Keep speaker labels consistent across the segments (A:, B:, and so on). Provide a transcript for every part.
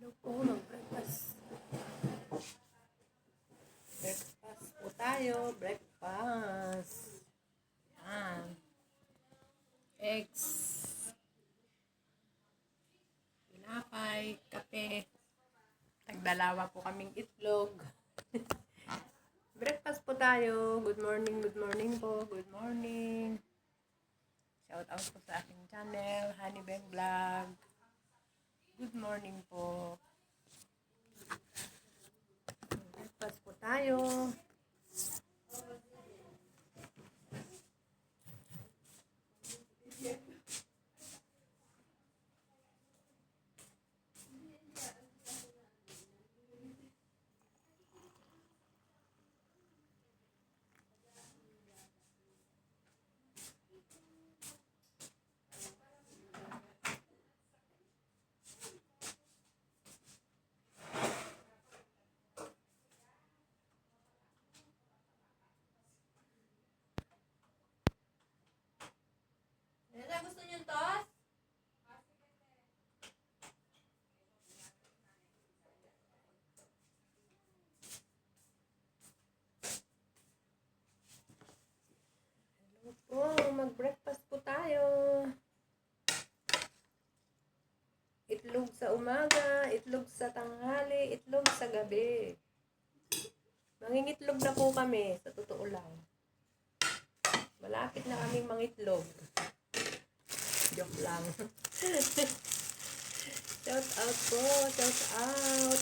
A: Tayo po mag-breakfast. Breakfast po tayo. Breakfast. Yan. Eggs. Tinapay. Kape. Tagdalawa po kaming itlog. Breakfast po tayo. Good morning po. Good morning. Shout out po sa aking channel, Honeybeng Vlog. Good morning po. Breakfast po tayo. Gusto niyo toast? Mag-breakfast po tayo. Itlog sa umaga, itlog sa tanghali, itlog sa gabi. Mangingitlog na po kami, sa totoo lang. Malapit na kaming mangitlog. Joke lang. Shout out po, shout out.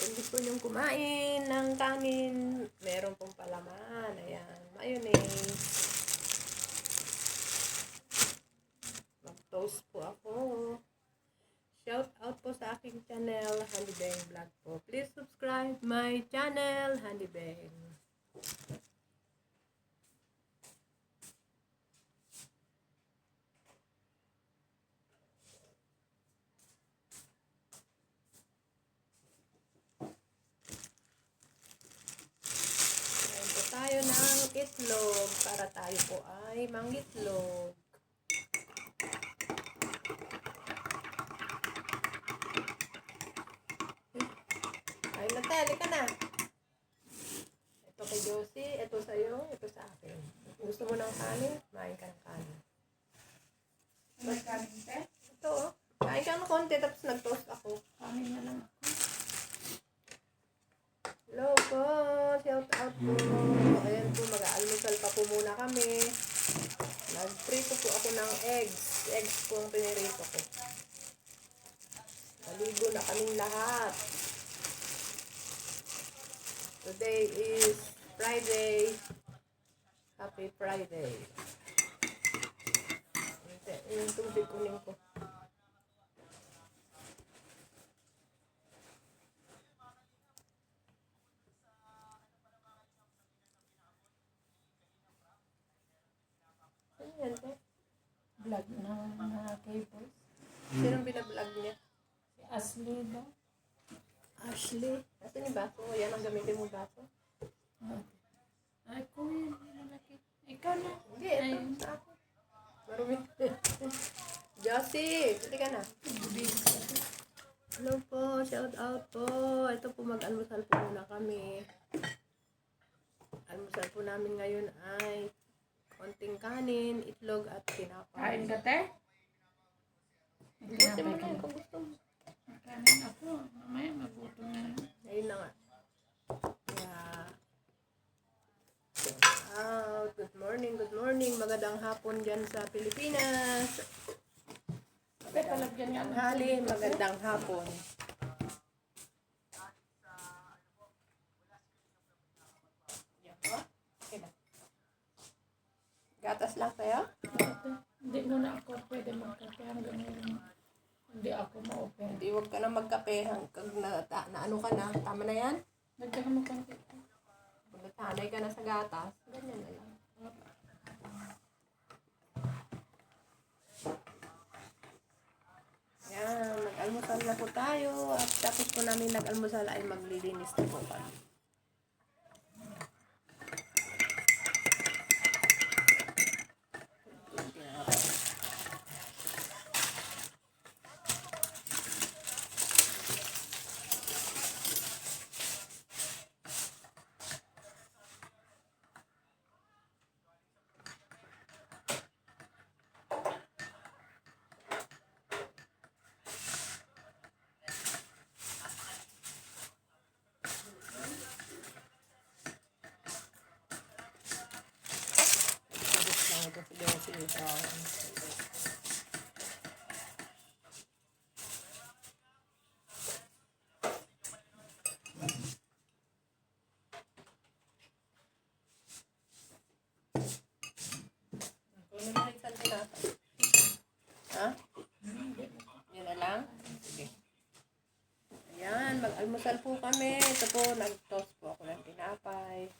A: Kung gusto nyong kumain ng kanin, meron pong palaman. Ayan, mayonnaise. Mag-toast po ako. Shout out po sa aking channel, Honeybeng Vlog po. Please subscribe my channel, Honeybeng. Tayo ng itlog para tayo po ay mangitlog. Ay, natali ka na. Ito kay Josie, ito sa'yo, ito sa akin. Gusto mo ng kanin? Main ka ng kanin.
B: May kanin te?
A: Ito oh. Kain ka ng konti tapos nag-toast ako.
B: Kanin na lang ako.
A: Hello po, shout out po. Ayan po, mag-aalmusal pa po muna kami. Nag-prito po ako ng eggs. Eggs po ang pinirito ko. Naligo na kaming lahat. Today is Friday. Happy Friday. Yung tubig kunin ko. Ayan po.
B: Vlog na mga kay-boys.
A: Sinong binablog niya?
B: Si Ashley ba?
A: Ashley. Nasaan yung baso? Yan ang gamitin mo baso.
B: Ay, kuya, lalaki. Ikaw na.
A: Hindi, ito sa akin. Marumi. Josie, hindi ka na. Hello po, shout out po. Ito po, mag-almusal po muna kami. Almusal po namin ngayon ay konting kanin, itlog at tinapay.
B: Kain ka te?
A: Gusto mo na kung gusto mo.
B: Kanin ako. Mamaya magutom na.
A: Ayun na nga. Yeah. Good morning, good morning. Magandang hapon dyan sa Pilipinas.
B: Te, palagyan nga ng
A: Tanghali, magandang hapon. Gatas lang sa'yo?
B: Hindi muna ako pwede magkape hanggang ngayon. Hindi ako ma-open.
A: Hindi, huwag ka na magkape hanggang na ano ka na. Tama na yan?
B: Nagdagan mo kang tito.
A: Pag natanay ka na sa gatas, ganyan na lang. Yan, nag-almusal na po tayo. At tapos po namin nag-almusal ay maglilinis na po kami. Mag-almusal po kami. Ito po, nag-toast po ako ng tinapay.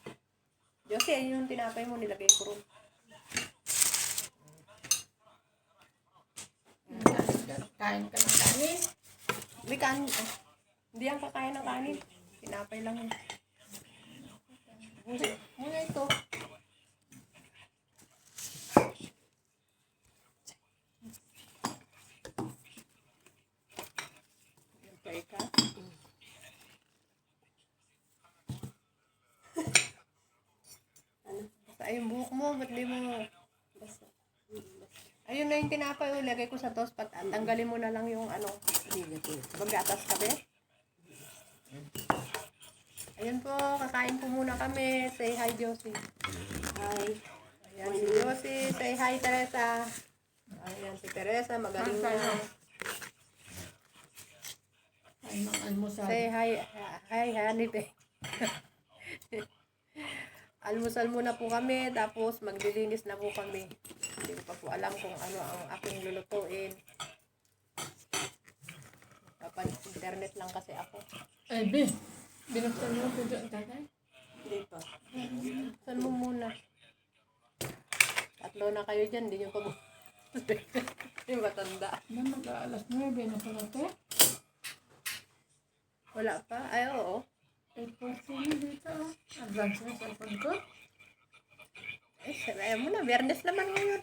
A: Josie, ayun yung tinapay mo, nilagay ko rin.
B: Kain ka ng kanin.
A: May kanin. Hindi yan kakain ng kanin. Tinapay lang yun. Muna ito. Okay ka? Basta yung buhok mo, ba't di mo... Ayun na yung tinapay, lagay ko sa toast pat. Tanggalin mo na lang yung ano, bagatas ka be. Ayun po, kakain po muna kami. Say hi, Josie. Hi. Ayan si Josie. Say hi, Teresa. Ayan si Teresa, magaling na.
B: Kain ng almusal.
A: Say hi, hi, honey, be. Almusal muna po kami, tapos maglilinis na po kami. Hindi ko pa po alam kung ano ang aking lulutuin. Internet lang kasi ako.
B: Ay, Bi. Binuksan mo video ang tatay?
A: Hindi pa. Saan mo muna? Tatlo na kayo dyan, hindi nyo pa mo. Yung matanda.
B: Na mag-aalas 9 na pala to.
A: Wala pa? Ay, oo.
B: 8:14 dito. Advance na sa phone ko.
A: Ayaw mo na, Biyernes naman ngayon.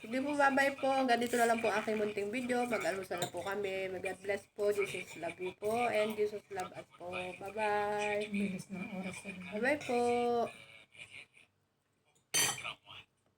A: Sige po, bye-bye po. Hanggang dito na lang po aking munting video. Mag-almusal na po kami. God bless po. Jesus love you po. And Jesus love us po. Bye-bye.
B: Bilis ng oras na.
A: Bye-bye po.